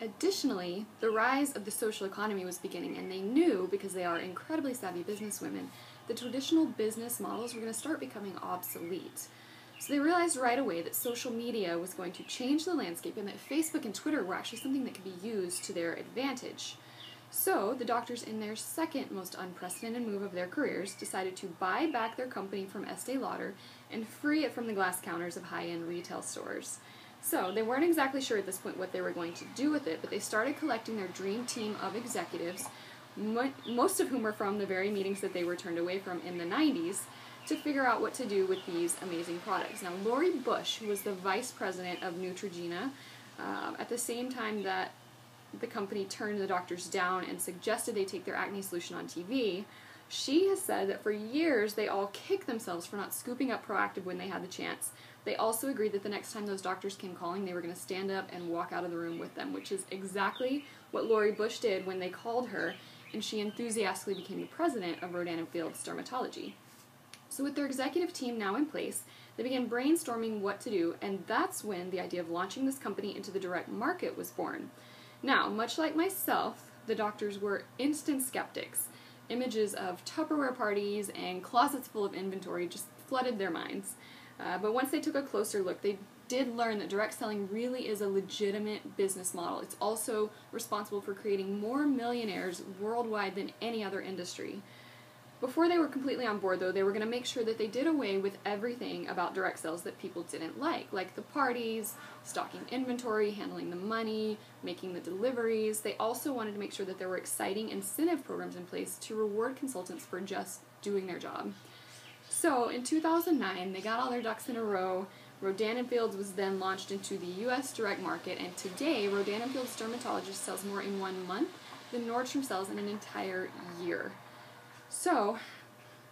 Additionally, the rise of the social economy was beginning, and they knew, because they are incredibly savvy businesswomen, the traditional business models were going to start becoming obsolete. So they realized right away that social media was going to change the landscape and that Facebook and Twitter were actually something that could be used to their advantage. So the doctors, in their second most unprecedented move of their careers, decided to buy back their company from Estee Lauder and free it from the glass counters of high-end retail stores. So they weren't exactly sure at this point what they were going to do with it, but they started collecting their dream team of executives, most of whom were from the very meetings that they were turned away from in the 90s, to figure out what to do with these amazing products. Now, Lori Bush, who was the vice president of Neutrogena, at the same time that the company turned the doctors down and suggested they take their acne solution on TV, she has said that for years they all kicked themselves for not scooping up Proactive when they had the chance. They also agreed that the next time those doctors came calling, they were going to stand up and walk out of the room with them, which is exactly what Lori Bush did when they called her, and she enthusiastically became the president of Rodan & Field's Dermatology. So with their executive team now in place, they began brainstorming what to do, and that's when the idea of launching this company into the direct market was born. Now, much like myself, the doctors were instant skeptics. Images of Tupperware parties and closets full of inventory just flooded their minds. But once they took a closer look, they did learn that direct selling really is a legitimate business model. It's also responsible for creating more millionaires worldwide than any other industry. Before they were completely on board, though, they were going to make sure that they did away with everything about direct sales that people didn't like the parties, stocking inventory, handling the money, making the deliveries. They also wanted to make sure that there were exciting incentive programs in place to reward consultants for just doing their job. So in 2009, they got all their ducks in a row. Rodan & Fields was then launched into the U.S. direct market, and today Rodan & Fields Dermatologist sells more in 1 month than Nordstrom sells in an entire year. So,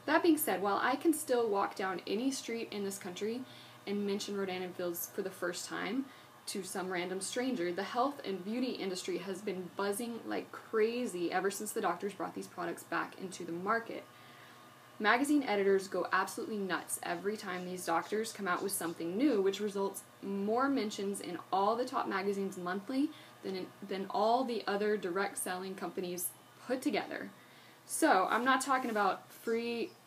that being said, while I can still walk down any street in this country and mention Rodan & Fields for the first time to some random stranger, the health and beauty industry has been buzzing like crazy ever since the doctors brought these products back into the market. Magazine editors go absolutely nuts every time these doctors come out with something new, which results more mentions in all the top magazines monthly than all the other direct selling companies put together. So, I'm not talking about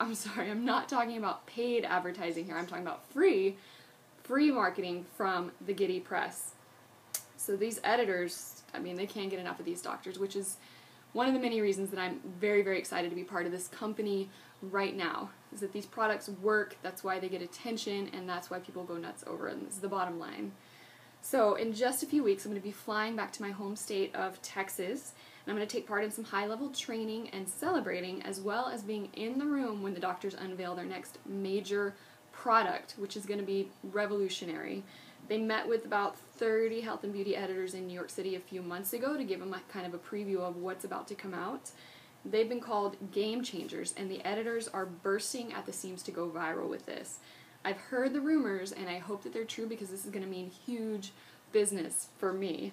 I'm not talking about paid advertising here. I'm talking about free marketing from the giddy press. So these editors, they can't get enough of these doctors, which is one of the many reasons that I'm very, very excited to be part of this company right now, is that these products work, that's why they get attention, and that's why people go nuts over it, and this is the bottom line. So in just a few weeks, I'm going to be flying back to my home state of Texas, and I'm going to take part in some high-level training and celebrating, as well as being in the room when the doctors unveil their next major product, which is going to be revolutionary. They met with about 30 health and beauty editors in New York City a few months ago to give them a kind of a preview of what's about to come out. They've been called game changers, and the editors are bursting at the seams to go viral with this. I've heard the rumors, and I hope that they're true because this is going to mean huge business for me.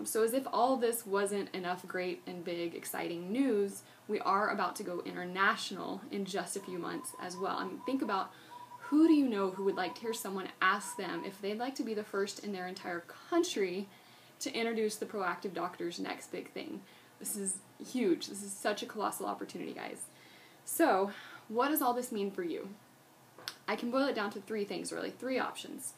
So as if all this wasn't enough great and big, exciting news, we are about to go international in just a few months as well. Think about who do you know who would like to hear someone ask them if they'd like to be the first in their entire country to introduce the Proactive Doctor's next big thing. This is huge. This is such a colossal opportunity, guys. So, what does all this mean for you? I can boil it down to 3 things, really. 3 options.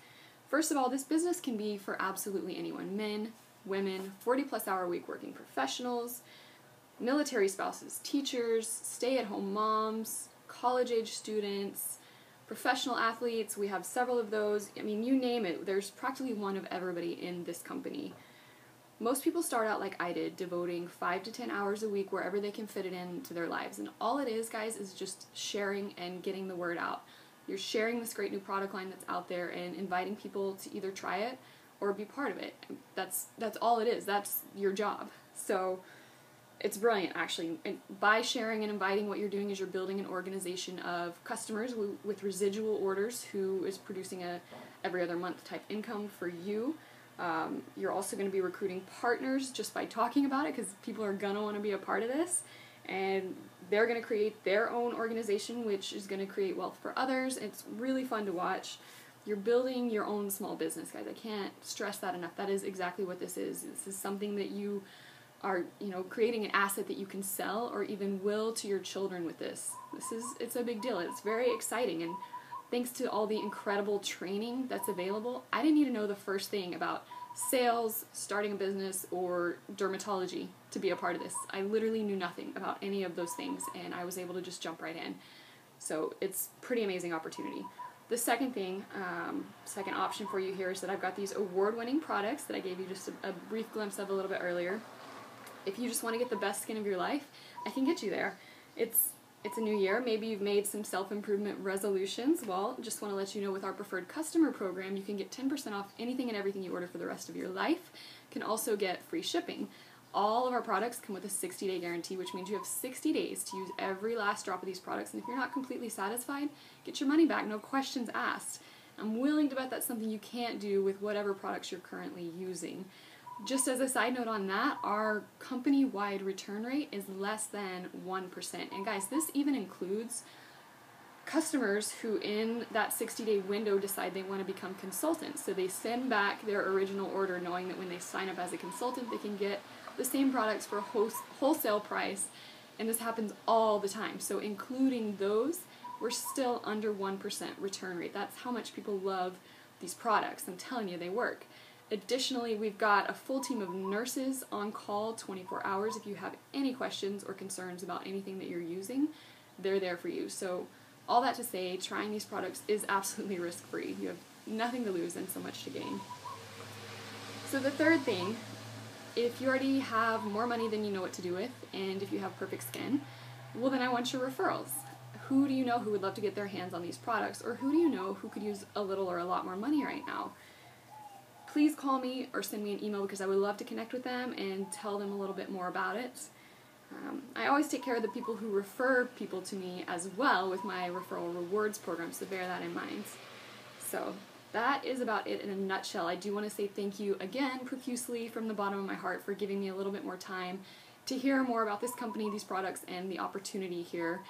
First of all, this business can be for absolutely anyone. Men, women, 40-plus hour week working professionals, military spouses, teachers, stay-at-home moms, college-age students, professional athletes. We have several of those. You name it. There's practically one of everybody in this company. Most people start out like I did, devoting 5 to 10 hours a week wherever they can fit it into their lives. And all it is, guys, is just sharing and getting the word out. You're sharing this great new product line that's out there and inviting people to either try it or be part of it. That's all it is. That's your job. So it's brilliant, actually. And by sharing and inviting, what you're doing is you're building an organization of customers with residual orders who is producing a every other month type income for you. You're also going to be recruiting partners just by talking about it, because people are going to want to be a part of this. And they're going to create their own organization, which is going to create wealth for others. It's really fun to watch. You're building your own small business, guys. I can't stress that enough. That is exactly what this is. This is something that you are, creating an asset that you can sell or even will to your children with this. It's a big deal. It's very exciting, and thanks to all the incredible training that's available, I didn't need to know the first thing about sales, starting a business, or dermatology to be a part of this. I literally knew nothing about any of those things, and I was able to just jump right in. So it's pretty amazing opportunity. The second thing, second option for you here is that I've got these award-winning products that I gave you just a brief glimpse of a little bit earlier. If you just want to get the best skin of your life, I can get you there. It's a new year. Maybe you've made some self-improvement resolutions. Well, just want to let you know with our preferred customer program, you can get 10% off anything and everything you order for the rest of your life. You can also get free shipping. All of our products come with a 60-day guarantee, which means you have 60 days to use every last drop of these products. And if you're not completely satisfied, get your money back, no questions asked. I'm willing to bet that's something you can't do with whatever products you're currently using. Just as a side note on that, our company-wide return rate is less than 1%. And guys, this even includes customers who in that 60-day window decide they want to become consultants. So they send back their original order knowing that when they sign up as a consultant, they can get the same products for a wholesale price. And this happens all the time. So including those, we're still under 1% return rate. That's how much people love these products. I'm telling you, they work. Additionally, we've got a full team of nurses on call 24 hours. If you have any questions or concerns about anything that you're using, they're there for you. So all that to say, trying these products is absolutely risk-free. You have nothing to lose and so much to gain. So the third thing, if you already have more money than you know what to do with, and if you have perfect skin, well then I want your referrals. Who do you know who would love to get their hands on these products, or who do you know who could use a little or a lot more money right now? Please call me or send me an email because I would love to connect with them and tell them a little bit more about it. I always take care of the people who refer people to me as well with my referral rewards program, so bear that in mind. So that is about it in a nutshell. I do want to say thank you again profusely from the bottom of my heart for giving me a little bit more time to hear more about this company, these products, and the opportunity here.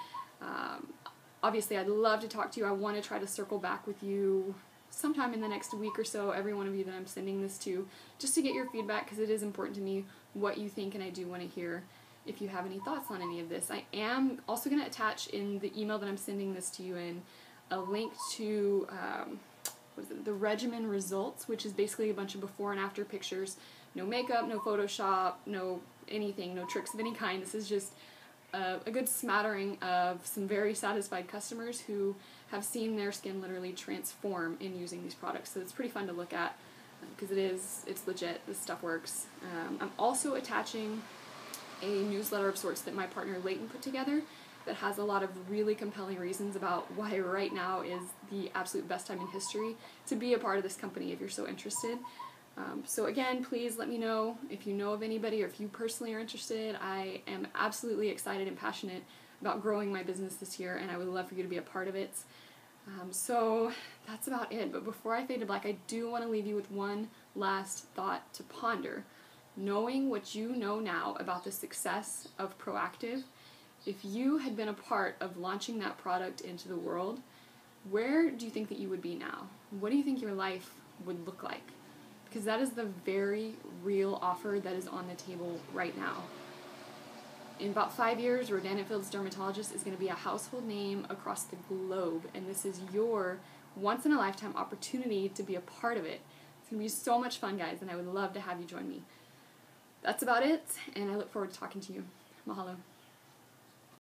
Obviously, I'd love to talk to you. I want to try to circle back with you sometime in the next week or so, every one of you that I'm sending this to, just to get your feedback because it is important to me what you think, and I do want to hear if you have any thoughts on any of this. I am also going to attach in the email that I'm sending this to you in a link to the regimen results, which is basically a bunch of before and after pictures. No makeup, no Photoshop, no anything, no tricks of any kind. This is just a good smattering of some very satisfied customers who have seen their skin literally transform in using these products. So it's pretty fun to look at because it's legit. This stuff works. I'm also attaching a newsletter of sorts that my partner Leighton put together that has a lot of really compelling reasons about why right now is the absolute best time in history to be a part of this company if you're so interested. So again, please let me know if you know of anybody or if you personally are interested. I am absolutely excited and passionate about growing my business this year, and I would love for you to be a part of it. So that's about it. But before I fade to black, I do want to leave you with one last thought to ponder. Knowing what you know now about the success of Proactive, if you had been a part of launching that product into the world, where do you think that you would be now? What do you think your life would look like? Because that is the very real offer that is on the table right now. In about 5 years, Rodan dermatologist is going to be a household name across the globe, and this is your once-in-a-lifetime opportunity to be a part of it. It's going to be so much fun, guys, and I would love to have you join me. That's about it, and I look forward to talking to you. Mahalo.